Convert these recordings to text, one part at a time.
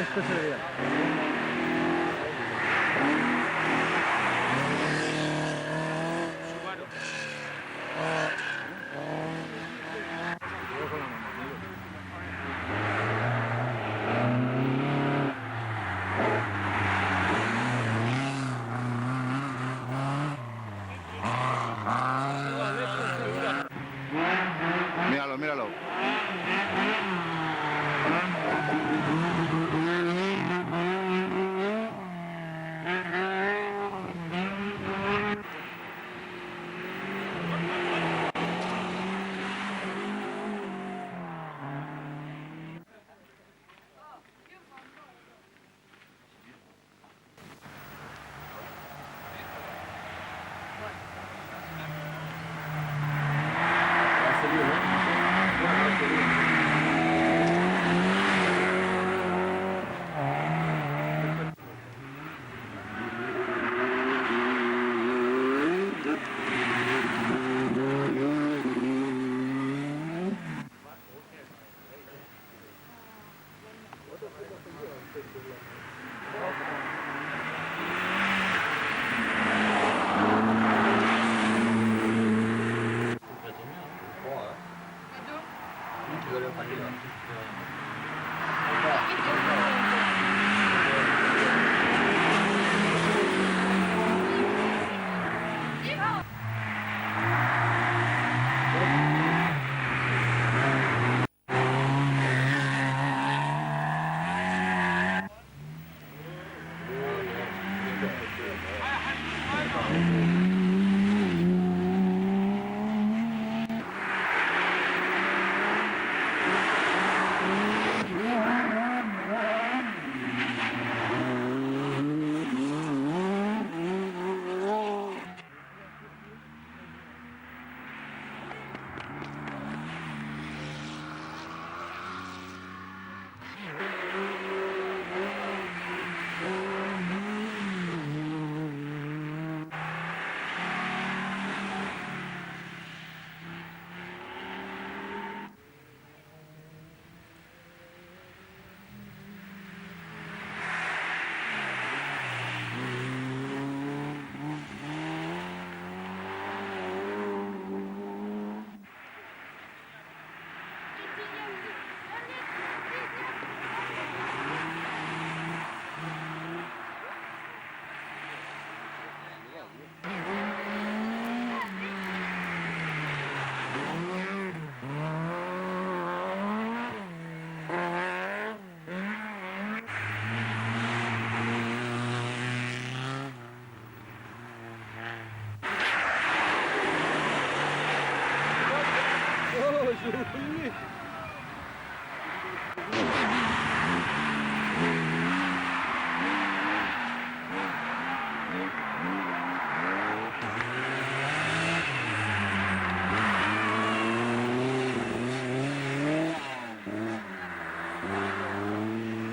Este sería. Subaru. Cuidado con la mano, amigo. Míralo, míralo.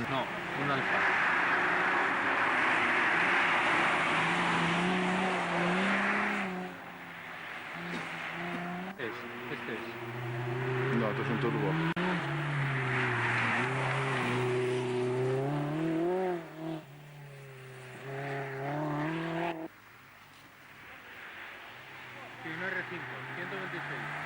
No, un Alfa. Este es. No, esto es un turbo. Sí, un R5, 126.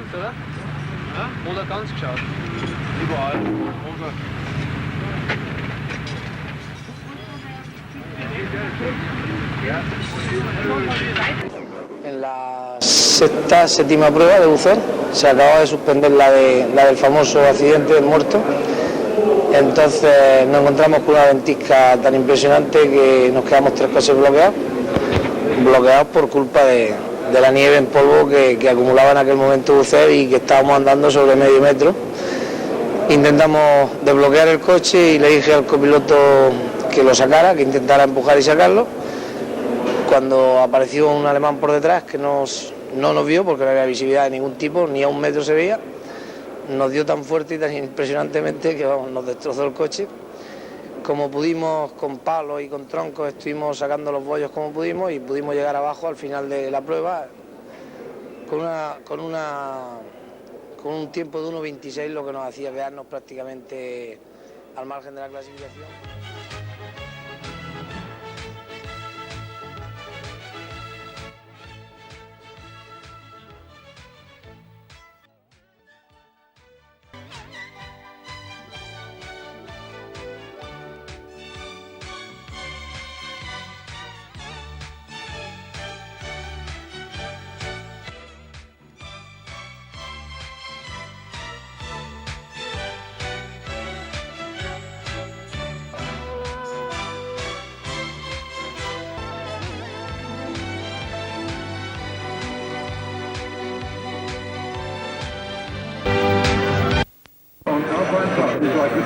kannst, oder? Ja? Oder ganz geschaut? Überall. En la séptima prueba de buceo se acaba de suspender la del famoso accidente del muerto. Entonces nos encontramos con una ventisca tan impresionante que nos quedamos 3 coches bloqueados por culpa de la nieve en polvo que acumulaba en aquel momento buceo y que estábamos andando sobre medio metro. Intentamos desbloquear el coche y le dije al copiloto que lo sacara, que intentara empujar y sacarlo. Cuando apareció un alemán por detrás que no nos vio porque no había visibilidad de ningún tipo, ni a 1 metro se veía, nos dio tan fuerte y tan impresionantemente que nos destrozó el coche. Como pudimos, con palos y con troncos, estuvimos sacando los bollos como pudimos y pudimos llegar abajo al final de la prueba con un tiempo de 1.26, lo que nos hacía quedarnos prácticamente al margen de la clasificación.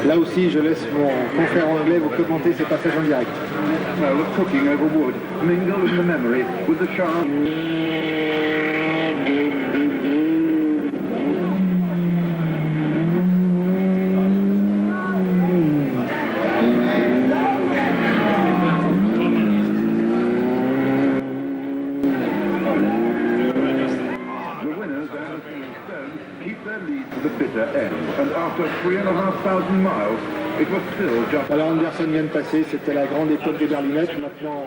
Là aussi, je laisse mon confrère anglais vous commenter ces passages en direct. Smell of cooking over wood mingle in the memory with the sharp. The bitter end, and after 3,500 miles, it was still just. Alors Anderson vient de passer, c'était la grande époque des Berlinettes. Maintenant,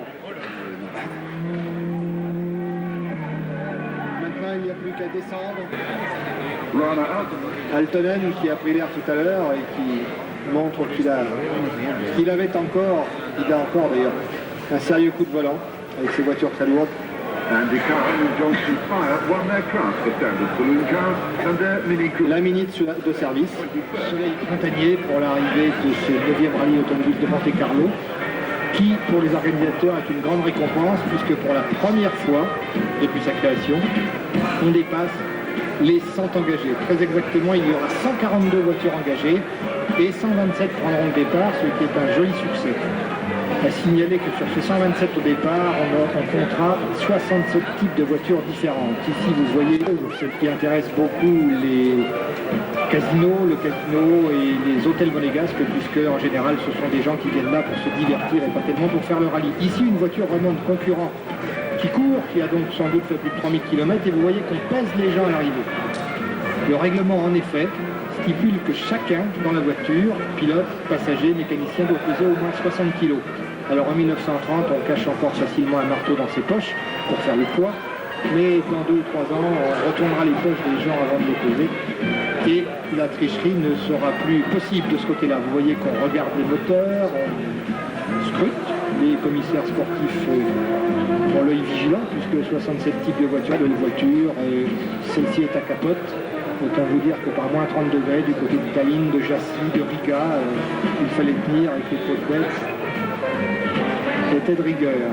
il n'y a plus qu'à descendre. Rana Altonen qui a pris l'air tout à l'heure et qui montre qu'il avait encore, il a encore d'ailleurs, un sérieux coup de volant avec ses voitures très lourdes. Andy Carr and Johnson Fire won their crown for standard saloon cars and their Mini Cooper. La minute de service. Soleil printanier pour l'arrivée de ce 9e rallye automobile de Monte-Carlo, qui pour les organisateurs est une grande récompense puisque pour la première fois depuis sa création, on dépasse les 100 engagés. Très exactement, il y aura 142 voitures engagées et 127 prendront le départ, ce qui est un joli succès. À signaler que sur ces 127 au départ, on comptera 67 types de voitures différentes. Ici, vous voyez ce qui intéresse beaucoup les casinos, le casino et les hôtels monégasques, puisque en général, ce sont des gens qui viennent là pour se divertir et pas tellement pour faire le rallye. Ici, une voiture vraiment de concurrent qui court, qui a donc sans doute fait plus de 3000 km, et vous voyez qu'on pèse les gens à l'arrivée. Le règlement, en effet, stipule que chacun dans la voiture, pilote, passager, mécanicien, doit peser au moins 60 kg. Alors en 1930, on cache encore facilement un marteau dans ses poches pour faire le poids, mais dans 2 ou 3 ans, on retournera les poches des gens avant de les peser et la tricherie ne sera plus possible de ce côté-là. Vous voyez qu'on regarde les moteurs, on scrute, les commissaires sportifs ont l'œil vigilant puisque 67 types de voitures, celle-ci est à capote. Autant vous dire que par moins 30 degrés du côté de Tallinn, de Jassy, de Riga, il fallait tenir avec les côtes bêtes. C'était de rigueur.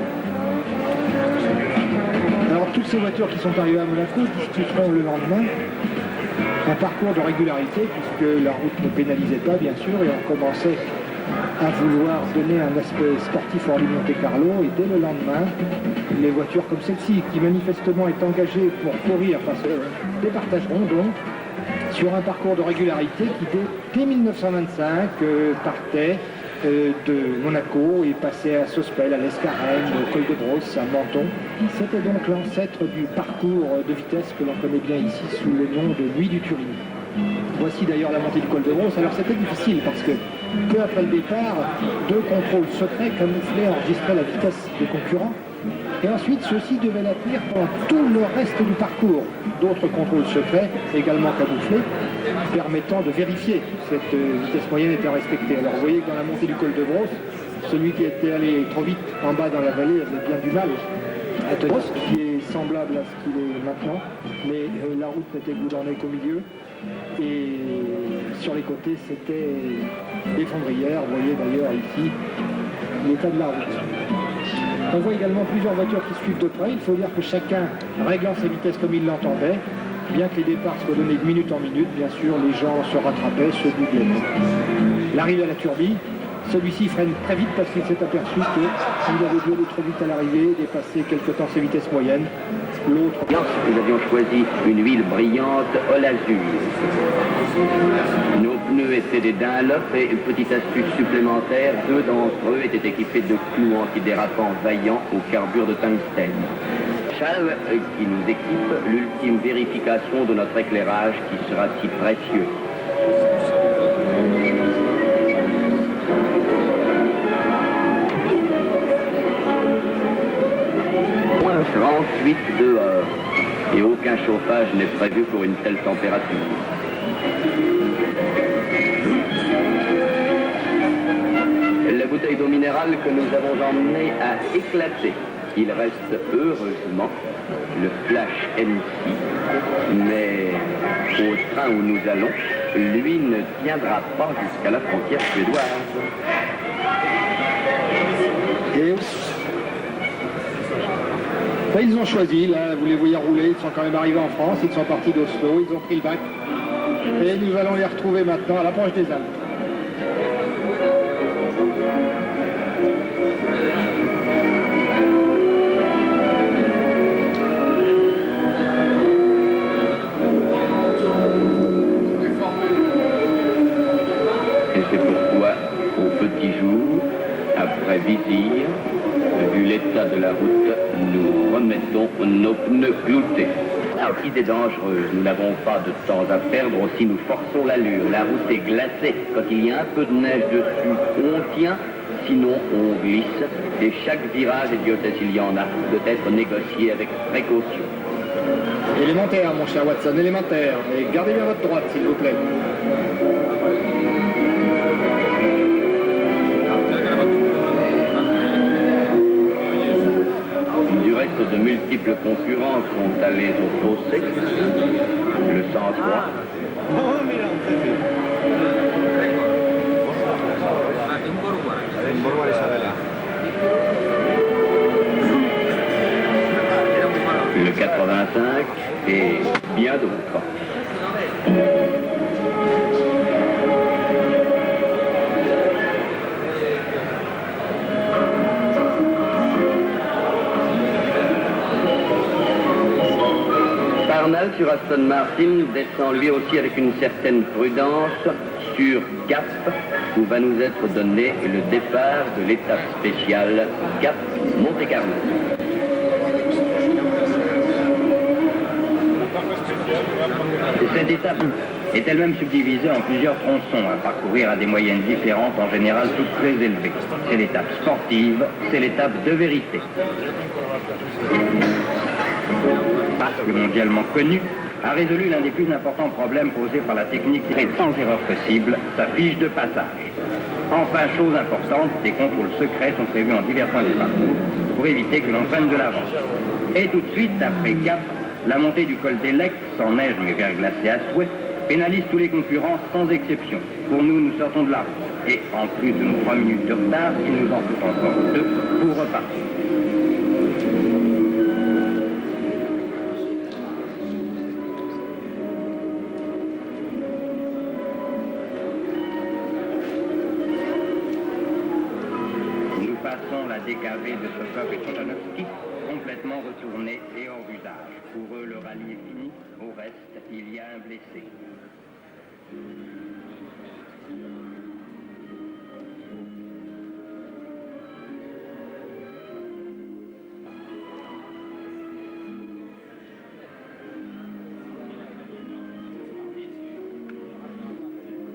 Alors toutes ces voitures qui sont arrivées à Monaco discuteront le lendemain un parcours de régularité puisque la route ne pénalisait pas bien sûr et on commençait à vouloir donner un aspect sportif au rallye Monte-Carlo et dès le lendemain, les voitures comme celle-ci qui manifestement est engagée pour courir, départageront donc sur un parcours de régularité qui dès 1925 partait de Monaco et passait à Sospel, à l'Escarène, au Col de Brosse, à Menton. C'était donc l'ancêtre du parcours de vitesse que l'on connaît bien ici sous le nom de Nuit du Turini. Voici d'ailleurs la montée du Col de Brosse. Alors c'était difficile parce que peu après le départ, 2 contrôles secrets camouflés enregistraient la vitesse des concurrents Et ensuite, ceux-ci devaient la tenir pendant tout le reste du parcours. D'autres contrôles secrets, également camouflés, permettant de vérifier que cette vitesse moyenne était respectée. Alors vous voyez que dans la montée du col de Brosse, celui qui était allé trop vite en bas dans la vallée avait bien du mal à tenir, ce qui est semblable à ce qu'il est maintenant, mais la route n'était goudronnée qu'au milieu. Et sur les côtés, c'était des fondrières. Vous voyez d'ailleurs ici l'état de la route. On voit également plusieurs voitures qui suivent de près. Il faut dire que chacun réglant sa vitesse comme il l'entendait. Bien que les départs soient donnés de minute en minute, bien sûr, les gens se rattrapaient, se doublaient. L'arrivée à la Turbie, celui-ci freine très vite parce qu'il s'est aperçu qu'il avait dû aller trop vite à l'arrivée, dépasser quelque temps ses vitesses moyennes. L'autre... Nous avions choisi une huile brillante au lazur. Nos pneus étaient des Dunlop et une petite astuce supplémentaire, 2 d'entre eux étaient équipés de clous antidérapants vaillants au carbure de tungstène. Charles qui nous équipe l'ultime vérification de notre éclairage qui sera si précieux. Moins 38 dehors et aucun chauffage n'est prévu pour une telle température. La bouteille d'eau minérale que nous avons emmenée a éclaté. Il reste heureusement le Flash MC, mais au train où nous allons, lui ne tiendra pas jusqu'à la frontière suédoise. Et là, ils ont choisi, là, vous les voyez rouler, ils sont quand même arrivés en France, ils sont partis d'Oslo, ils ont pris le bac. Et nous allons les retrouver maintenant à l'approche des Alpes. Et c'est pourquoi, au petit jour, après Vizir, vu l'état de la route, nous remettons nos pneus cloutés. La route est dangereuse, nous n'avons pas de temps à perdre, aussi nous forçons l'allure. La route est glacée, quand il y a un peu de neige dessus, on tient, sinon on glisse. Et chaque virage, et Dieu sait s'il y en a, doit être négocié avec précaution. Élémentaire, mon cher Watson, élémentaire. Et gardez bien votre droite, s'il vous plaît. Du reste, de multiples concurrents sont allés au fossé, le sang-froid. Le 85 et bien d'autres. Parnell sur Aston Martin descend lui aussi avec une certaine prudence sur Gap, où va nous être donné le départ de l'étape spéciale Gap Monte-Carlo. Cette étape est elle-même subdivisée en plusieurs tronçons à parcourir à des moyennes différentes, en général toutes très élevées. C'est l'étape sportive, c'est l'étape de vérité. Basque mondialement connu, a résolu l'un des plus importants problèmes posés par la technique et sans erreur possible, sa fiche de passage. Enfin, chose importante, des contrôles secrets sont prévus en divers points du parcours pour éviter que l'on prenne de l'avance. Et tout de suite, après Gap, la montée du col d'Elec, sans neige mais verglacée à souhait, pénalise tous les concurrents sans exception. Pour nous, nous sortons de la route. Et en plus de nos 3 minutes de retard, il nous en faut encore 2 pour repartir. Nous passons la DKV de Sokov et Tchanovski, complètement retournés et hors d'usage. Pour eux, le rallye est fini. Au reste, il y a un blessé.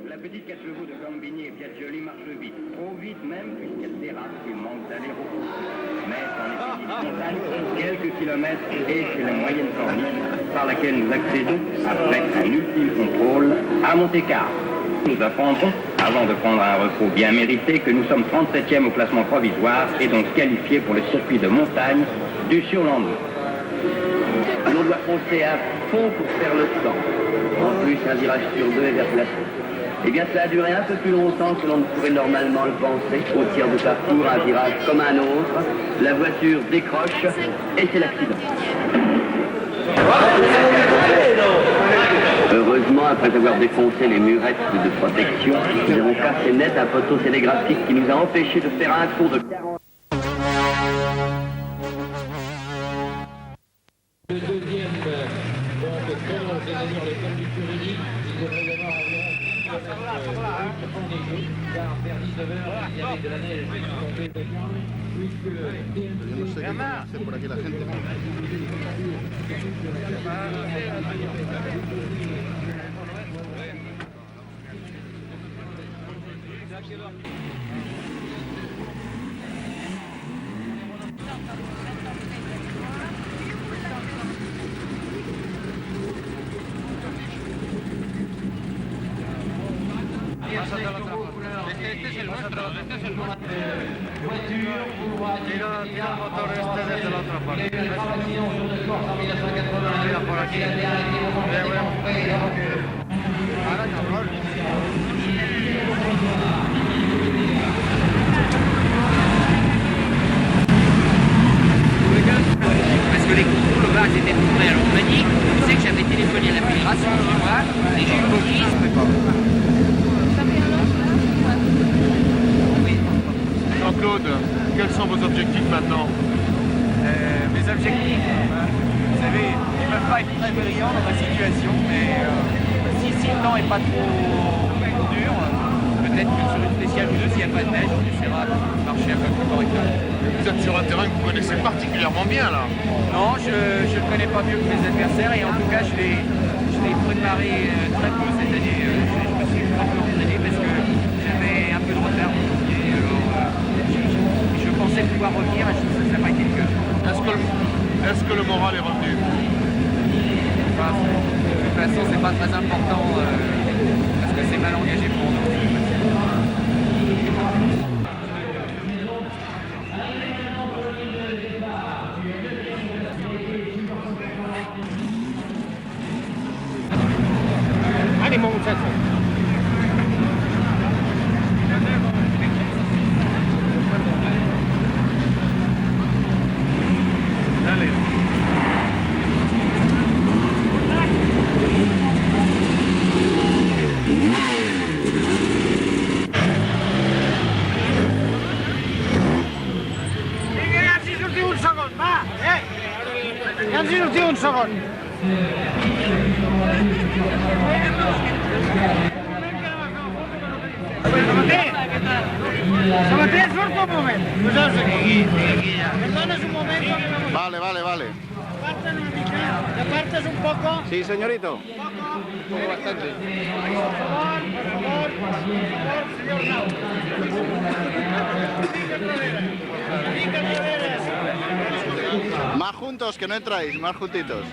La petite 4 chevaux de Gambini et Piazzoli marche vite, trop vite même, puisqu'elle terrasse qui manque d'aller-retour. Mais en équilibre, quelques kilomètres et chez la moyenne corniche par laquelle nous accédons, après un ultime contrôle, à Monte-Carlo. Nous apprendrons, avant de prendre un repos bien mérité, que nous sommes 37e au classement provisoire et donc qualifiés pour le circuit de montagne du surlendemain. On doit foncer à fond pour faire le temps. En plus, un virage sur deux est verglacé. Eh bien, ça a duré un peu plus longtemps que l'on ne pourrait normalement le penser. Au tiers de parcours, un virage comme un autre, la voiture décroche et c'est l'accident. Heureusement, après avoir défoncé les murettes de protection, nous avons cassé net un poteau télégraphique qui nous a empêché de faire un tour de 40. Le deuxième, donc, chrono, c'est-à-dire le col du Turini, il devrait y avoir environ 10 km enneigé, car vers 19h, il y avait de la neige tombée de calme, puisque Yo no sé qué hacer por aquí la gente. Este es el nuestro, este es el nuestro. Tira el motor este desde la otra parte. Mira por aquí. Ahora cabrón. Parce que les contrôles au bas étaient tournés. Alors on m'a dit, tu sais que j'avais téléphoné à la fédération chez moi et j'ai eu une police. Jean-Claude, quels sont vos objectifs maintenant? Mes objectifs, vous savez, ils ne peuvent pas être très brillants dans ma situation, mais si le temps n'est pas trop dur, peut-être que sur une spéciale ou deux, s'il n'y a pas de neige, on essaiera de marcher un peu plus correctement. Vous êtes sur un terrain que vous connaissez particulièrement bien là? Non, je ne le connais pas mieux que mes adversaires et en tout cas je l'ai préparé très peu cette année. Je me suis un peu entraîné parce que j'avais un peu de retard. Je pensais pouvoir revenir et ça n'a pas été le cas. Est-ce que le moral est revenu? Enfin, de toute façon, c'est pas très important parce que c'est mal engagé pour nous. Allez, mon muchacho. Un segon. Sabater, surt un moment. Nosaltres aquí. Perdones un momento. Vale, vale, vale. Aparten una mica. ¿Te apartas un poco? Sí, señorito. Un poco, bastante. Por favor, señor Nau. Mica enrere. Más juntos, que no entráis, más juntitos.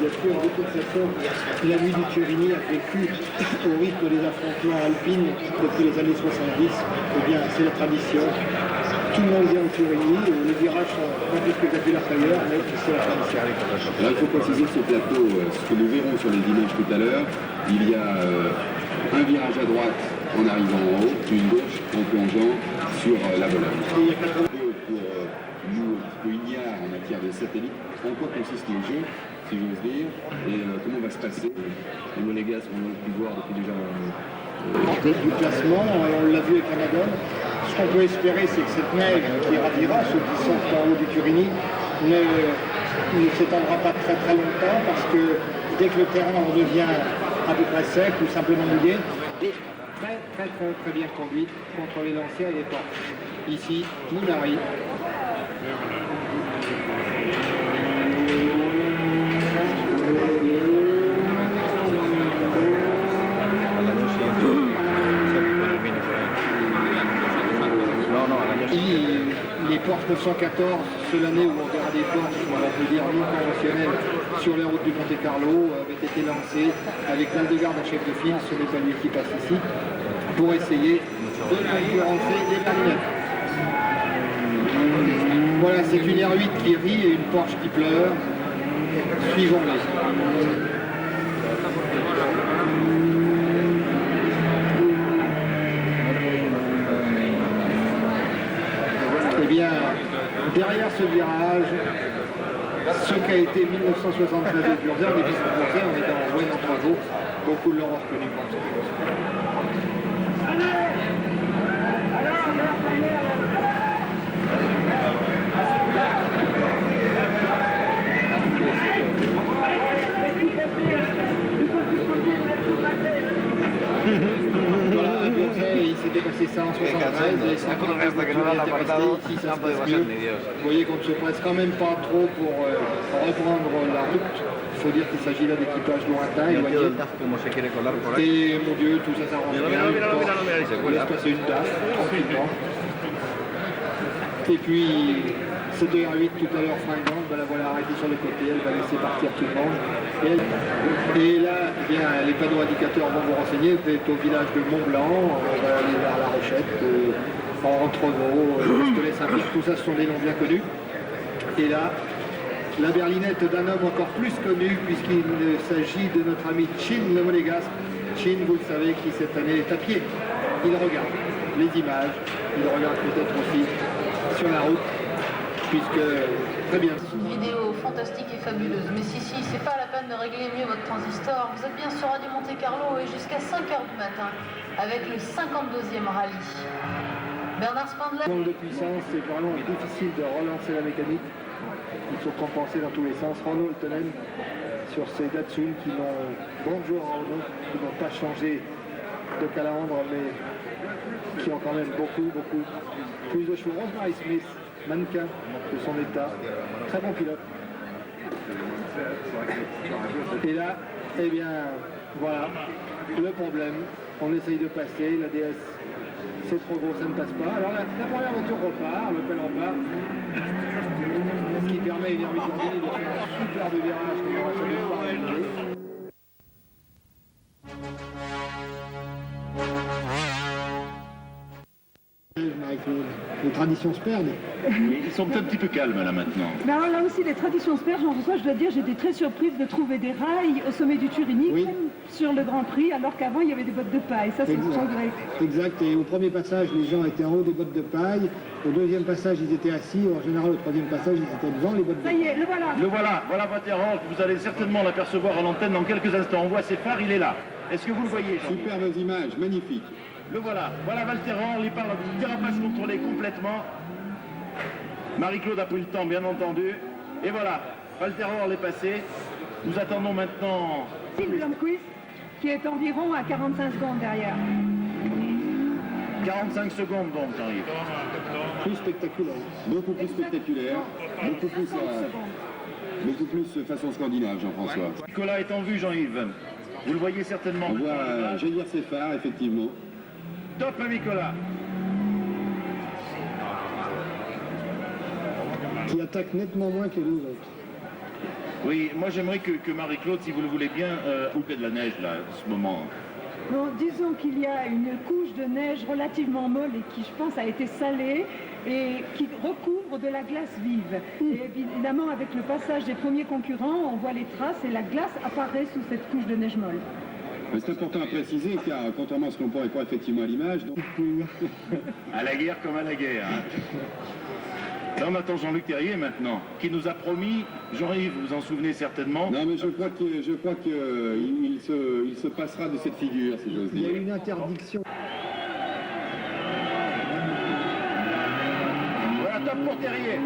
Bien sûr, de toute façon, la nuit du Turini a vécu au rythme des affrontements alpines depuis les années 70. Eh bien, c'est la tradition. Tout le monde vient au Turini, les virages sont un peu spectaculaires ailleurs, mais c'est la tradition. Alors, il faut préciser que ce plateau, ce que nous verrons sur les images tout à l'heure, il y a un virage à droite en arrivant en haut, une gauche en plongeant sur la Bologne. Pour nous, ce qu'il y a en matière de satellite, en quoi consiste le jeu, si j'ose dire, et comment va se passer. Les monégasques, on a pu voir depuis déjà Du classement, on l'a vu avec Canadon, Ce qu'on peut espérer, c'est que cette neige qui ravira ceux qui sont en haut du Turini ne s'étendra pas très très longtemps parce que dès que le terrain redevient à peu près sec ou simplement mouillé, très bien conduite contre les lanciers et les portes. Ici, Mounari. Les Porsche 914, c'est l'année où on verra des Porsche, on peut dire non conventionnels, sur les routes du Monte-Carlo, avaient été lancés avec l'Aldegarde en chef de file, ce n'est pas lui qui passe ici, pour essayer de concurrencer les berlinettes. Voilà, c'est une R8 qui rit et une Porsche qui pleure. Suivons-les. Eh bien, derrière ce virage, ce qu'a été 1973 de Burzer, des pistes de Burzer, on est dans Rouen en 3 jours, beaucoup l'auront reconnu. Voilà, il s'était passé ça en 73 et ça ici, ça se passe mieux. Vous voyez qu'on ne se presse quand même pas trop pour reprendre la route. Il faut dire qu'il s'agit là d'équipages lointains, éloignés. Et mon Dieu, tout ça s'arrange bien. On laisse passer une tasse, tranquillement. Et puis, cette R8 tout à l'heure fringante, ben la voilà arrêtée sur le côté, elle va laisser partir tout le monde. Et là, eh bien, les panneaux indicateurs vont vous renseigner, vous êtes au village de Mont-Blanc, on va aller vers La Rochette, Entrevaux, Saint-Pierre, tout ça ce sont des noms bien connus. Et là, la berlinette d'un homme encore plus connu, puisqu'il s'agit de notre ami Chin le Monégasque. Chin, vous le savez, qui cette année est à pied. Il regarde les images, il regarde peut-être aussi sur la route, puisque très bien. C'est une vidéo fantastique et fabuleuse, mais si, c'est pas la peine de régler mieux votre transistor. Vous êtes bien sur Radio Monte Carlo et jusqu'à 5h du matin, avec le 52e rallye. Bernard Spindler. Manque de puissance, c'est vraiment difficile de relancer la mécanique. Il faut compenser dans tous les sens. Renault Tenen sur ces Datsun qui n'ont pas changé de calandre, mais qui ont quand même beaucoup plus de chevaux. Rosemary Smith, mannequin de son état, très bon pilote. Et là, eh bien, voilà, le problème, on essaye de passer, la DS, c'est trop gros, ça ne passe pas. Alors la première voiture repart, l'Opel repart, ce qui permet à une R8 Lamborghini de faire un superbe virage qui va se démarrer. Les traditions se perdent. Oui, ils sont un petit peu calmes là maintenant. Mais alors là aussi, les traditions se perdent. Jean-François, je dois dire, j'étais très surprise de trouver des rails au sommet du Turini, oui, comme sur le Grand Prix, alors qu'avant, il y avait des bottes de paille. Ça, c'est le progrès. Exact. Et au premier passage, les gens étaient en haut des bottes de paille. Au deuxième passage, ils étaient assis. En général, au troisième passage, ils étaient devant les bottes de paille. Ça y est, le voilà. Le voilà. Voilà Vatterhorn. Vous allez certainement l'apercevoir à l'antenne dans quelques instants. On voit ses phares, il est là. Est-ce que vous le voyez, Jean? Superbes images, magnifiques. Le voilà. Voilà Vatterhorn. Il parle d'une dérapage contrôlée complètement. Marie-Claude a pris le temps, bien entendu. Et voilà, Vatterhorn est passé. Nous attendons maintenant... Blomqvist, qui est environ à 45 secondes derrière. 45 secondes donc, j'arrive. Plus spectaculaire. Beaucoup plus spectaculaire. Beaucoup plus façon scandinave, Jean-François. Nicolas est en vue, Jean-Yves. Vous le voyez certainement. On voit jaillir ses phares, effectivement. Top, Nicolas. Qui attaque nettement moins que les autres. Oui, moi j'aimerais que Marie-Claude, si vous le voulez bien, couper de la neige là, en ce moment. Bon, disons qu'il y a une couche de neige relativement molle et qui, je pense, a été salée et qui recouvre de la glace vive. Et évidemment, avec le passage des premiers concurrents, on voit les traces et la glace apparaît sous cette couche de neige molle. C'est important à préciser car, contrairement à ce qu'on pourrait croire effectivement à l'image, donc... À la guerre comme à la guerre. Hein. Là, on attend Jean-Luc Terrier maintenant, qui nous a promis, Jean-Yves, vous vous en souvenez certainement. Non, mais je crois qu'il se passera de cette figure, si j'ose dire. Il y a une interdiction. top pour Terrier.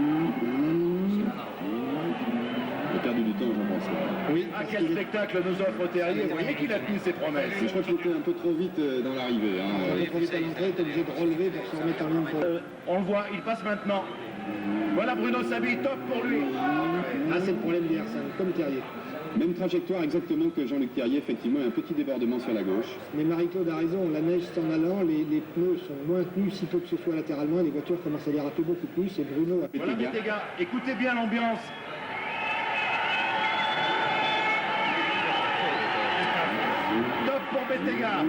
Il a perdu du temps, j'en pense. Oui. Ah, quel spectacle nous offre Terrier. Vous voyez qu'il a tenu ses promesses. Je crois qu'il était un peu trop vite dans l'arrivée. Un peu trop vite à l'entrée, il était obligé de relever pour se remettre en ligne. On le voit, il passe maintenant. Voilà Bruno Sabi, top pour lui. Ah, c'est le problème des R5, comme Terrier. Même trajectoire exactement que Jean-Luc Terrier, effectivement, un petit débordement sur la gauche. Mais Marie-Claude a raison, la neige s'en allant, les pneus sont moins tenus, si peu que ce soit latéralement, et les voitures commencent à déraper beaucoup plus, et Bruno a... Voilà Bettega, écoutez bien l'ambiance. Top pour Bettega.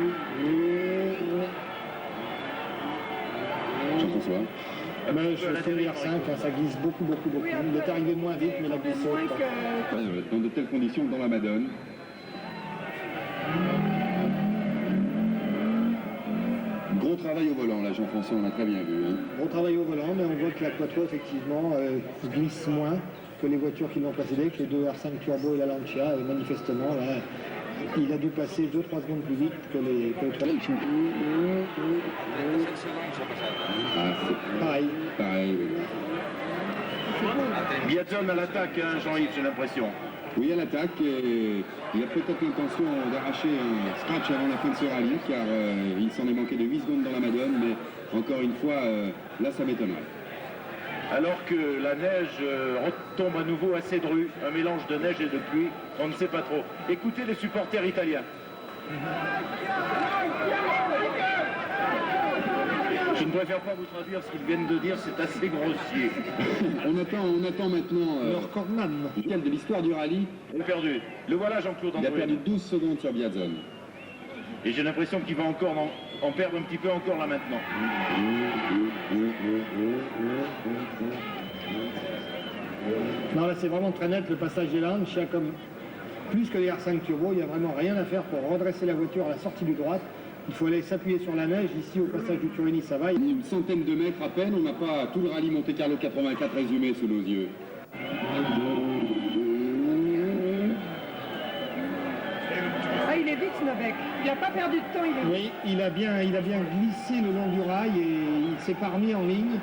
Jean-François. Sur les R5, ça glisse beaucoup. Il est arrivé moins vite, mais la glisse dans de telles conditions que dans la Madone. Gros travail au volant, là, Jean-François, on l'a très bien vu. Hein. Gros travail au volant, mais on voit que la Quattro, effectivement, glisse moins que les voitures qui l'ont précédé, que les deux R5 Turbo et la Lancia, et manifestement, là, il a dû passer 2-3 secondes plus vite que les trois. Pareil. Biazon à l'attaque, hein, Jean-Yves, j'ai l'impression. Oui, à l'attaque, et il a peut-être l'intention d'arracher un scratch avant la fin de ce rallye, car il s'en est manqué de 8 secondes dans la Madone, mais encore une fois, là, ça m'étonnerait. Alors que la neige retombe à nouveau à Cédru, un mélange de neige et de pluie, on ne sait pas trop. Écoutez les supporters italiens. Je ne préfère pas vous traduire ce qu'ils viennent de dire, c'est assez grossier. on attend maintenant leur Corman. De l'histoire du rallye. Il a perdu. Le voilà Jean-Claude André. Il a perdu 12 secondes sur Biazon. Et j'ai l'impression qu'il va encore en perdre un petit peu encore là maintenant. Non, là c'est vraiment très net, le passage des Lancia, comme plus que les R5 Turbo, il n'y a vraiment rien à faire pour redresser la voiture à la sortie du droite. Il faut aller s'appuyer sur la neige. Ici, au passage du Turini, ça va. Une centaine de mètres à peine, on n'a pas tout le rallye Monte-Carlo 84 résumé sous nos yeux. Ah, il est vite, Novek. Il n'a pas perdu de temps, il est vite. Oui, il a bien glissé le long du rail et il s'est pas remis en ligne,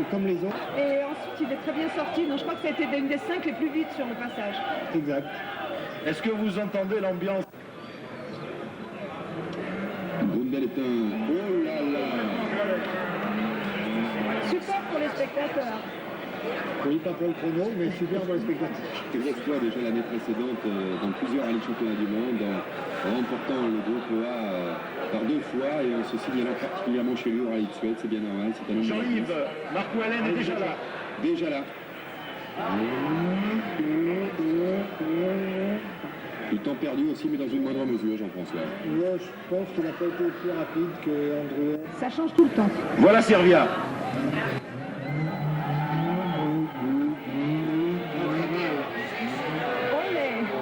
comme les autres. Et ensuite, il est très bien sorti. Donc, je crois que ça a été une des 5 les plus vite sur le passage. Exact. Est-ce que vous entendez l'ambiance? Brundle est un... Oh là là! Super pour les spectateurs. Oui, pas pour le chrono, mais super pour les spectateurs. C'était l'exploit déjà l'année précédente dans plusieurs rallyes championnats du monde, en remportant le groupe A par 2 fois et en se signalant particulièrement chez lui au rallye de Suède, c'est bien normal. Jean-Yves, Marco Allen est déjà là. Déjà là. Le temps perdu aussi, mais dans une moindre mesure, Jean-François. Moi, je pense qu'il n'a pas été plus rapide qu'André. Ça change tout le temps. Voilà Servia.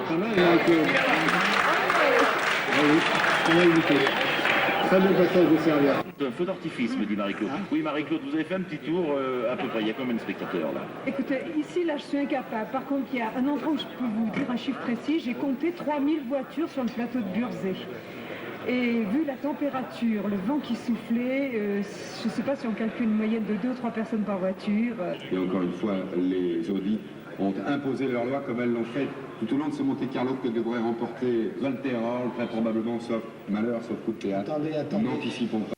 Pas mal, on a évité. Très bon passage de Servia. Un feu d'artifice, me dit Marie-Claude. Oui, Marie-Claude, vous avez fait un petit tour à peu près. Il y a combien de spectateurs là? Écoutez, ici, là, je suis incapable. Par contre, il y a un endroit où je peux vous dire un chiffre précis. J'ai compté 3000 voitures sur le plateau de Burzet. Et vu la température, le vent qui soufflait, je ne sais pas si on calcule une moyenne de 2 ou 3 personnes par voiture. Et encore une fois, les Audi ont imposé leur loi comme elles l'ont fait tout au long de ce Monte-Carlo que devrait remporter Valterol, très probablement, sauf malheur, sauf coup de théâtre. Attendez. N'anticipons pas.